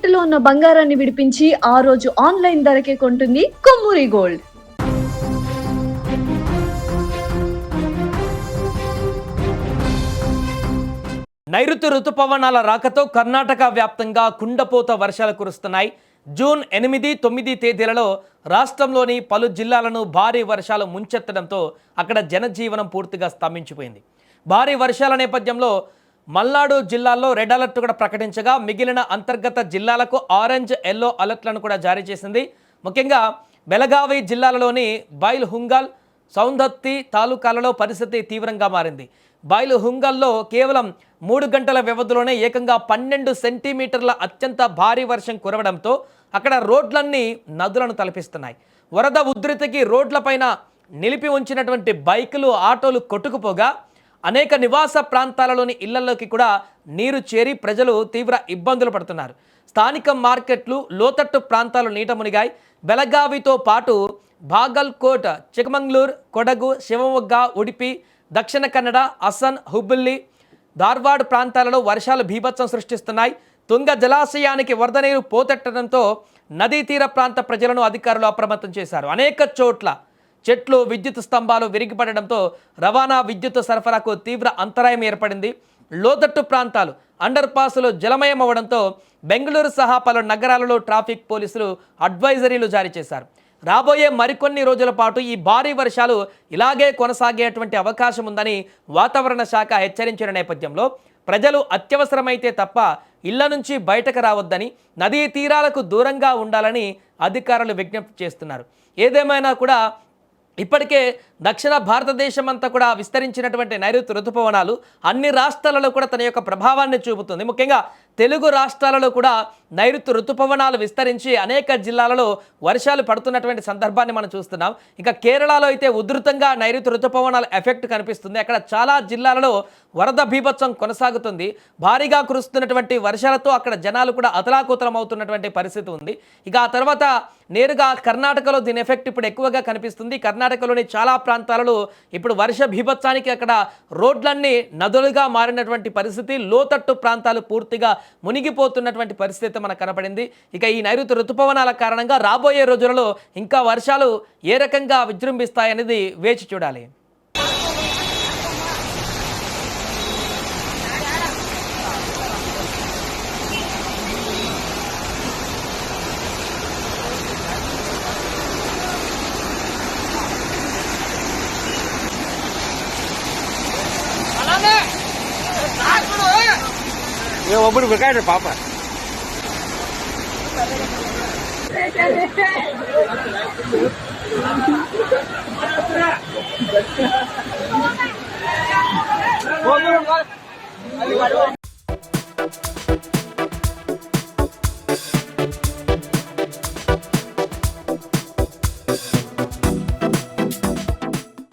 తాకట్టులో ఉన్న బంగారాన్ని విడిపించి ఆ రోజు ఆన్లైన్ ధరకే కొంటుంది కొమ్మూరి గోల్డ్. నైరుతి రుతుపవనాల రాకతో కర్ణాటక వ్యాప్తంగా కుండపోత వర్షాలు కురుస్తున్నాయి. జూన్ 8, 9 తేదీలలో రాష్ట్రంలోని పలు జిల్లాలను భారీ వర్షాలు ముంచెత్తడంతో అక్కడ జనజీవనం పూర్తిగా స్తంభించిపోయింది. భారీ వర్షాల నేపథ్యంలో మల్నాడు జిల్లాల్లో రెడ్ అలర్ట్ కూడా ప్రకటించగా మిగిలిన అంతర్గత జిల్లాలకు ఆరెంజ్, ఎల్లో అలర్ట్లను కూడా జారీ చేసింది. ముఖ్యంగా బెళగావి జిల్లాలలోని బైల్హుంగల్, సౌందత్తి తాలూకాలలో పరిస్థితి తీవ్రంగా మారింది. బైల్హుంగల్లో కేవలం 3 గంటల వ్యవధిలోనే ఏకంగా 12 సెంటీమీటర్ల అత్యంత భారీ వర్షం కురవడంతో అక్కడ రోడ్లన్నీ నదులను తలపిస్తున్నాయి. వరద ఉధృతికి రోడ్లపైన నిలిపి ఉంచినటువంటి బైకులు, ఆటోలు కొట్టుకుపోగా అనేక నివాస ప్రాంతాలలోని ఇళ్లలోకి కూడా నీరు చేరి ప్రజలు తీవ్ర ఇబ్బందులు పడుతున్నారు. స్థానిక మార్కెట్లు, లోతట్టు ప్రాంతాలు నీట మునిగాయి. బెళగావితో పాటు బాగల్కోట్, చిక్కమంగళూరు, కొడగు, శివమొగ్గ, ఉడిపి, దక్షిణ కన్నడ, అసన్, హుబ్బుల్లి, ధార్వాడ్ ప్రాంతాలలో వర్షాలు బీభత్సం సృష్టిస్తున్నాయి. తుంగ జలాశయానికి వరద నీరు పోతెట్టడంతో నదీ తీర ప్రాంత ప్రజలను అధికారులు అప్రమత్తం చేశారు. అనేక చోట్ల చెట్లు, విద్యుత్ స్తంభాలు విరిగిపడడంతో రవాణా, విద్యుత్ సరఫరాకు తీవ్ర అంతరాయం ఏర్పడింది. లోతట్టు ప్రాంతాలు, అండర్ పాసులు జలమయం అవ్వడంతో బెంగళూరు సహా పలు నగరాలలో ట్రాఫిక్ పోలీసులు అడ్వైజరీలు జారీ చేశారు. రాబోయే మరికొన్ని రోజుల పాటు ఈ భారీ వర్షాలు ఇలాగే కొనసాగేటువంటి అవకాశం ఉందని వాతావరణ శాఖ హెచ్చరించిన నేపథ్యంలో ప్రజలు అత్యవసరమైతే తప్ప ఇళ్ల నుంచి బయటకు రావద్దని, నదీ తీరాలకు దూరంగా ఉండాలని అధికారులు విజ్ఞప్తి చేస్తున్నారు. ఏదేమైనా కూడా ఇప్పటికే దక్షిణ భారతదేశం అంతా కూడా విస్తరించినటువంటి నైరుతి ఋతుపవనాలు అన్ని రాష్ట్రాలలో కూడా తన యొక్క ప్రభావాన్ని చూపుతుంది. ముఖ్యంగా తెలుగు రాష్ట్రాలలో కూడా నైరుతి ఋతుపవనాలు విస్తరించి అనేక జిల్లాలలో వర్షాలు పడుతున్నటువంటి సందర్భాన్ని మనం చూస్తున్నాం. ఇక కేరళలో అయితే ఉధృతంగా నైరుతి ఋతుపవనాల ఎఫెక్ట్ కనిపిస్తుంది. అక్కడ చాలా జిల్లాలలో వరద బీభత్సం కొనసాగుతుంది. భారీగా కురుస్తున్నటువంటి వర్షాలతో అక్కడ జనాలు కూడా అతలాకుతలం అవుతున్నటువంటి పరిస్థితి ఉంది. ఇక ఆ తర్వాత నేరుగా కర్ణాటకలో దీని ఎఫెక్ట్ ఇప్పుడు ఎక్కువగా కనిపిస్తుంది. కర్ణాటకలోని చాలా ప్రాంతాలలో ఇప్పుడు వర్ష బీభత్సానికి అక్కడ రోడ్లన్నీ నదులుగా మారినటువంటి పరిస్థితి, లోతట్టు ప్రాంతాలు పూర్తిగా మునిగిపోతున్నటువంటి పరిస్థితి మనకు కనపడింది. ఇక ఈ నైరుతి ఋతుపవనాల కారణంగా రాబోయే రోజులలో ఇంకా వర్షాలు ఏ రకంగా విజృంభిస్తాయనేది వేచి చూడాలి. ಒಬ್ಬರು ಬೇಕಾದ್ರೆ ಪಾಪ ಹೋಗಿ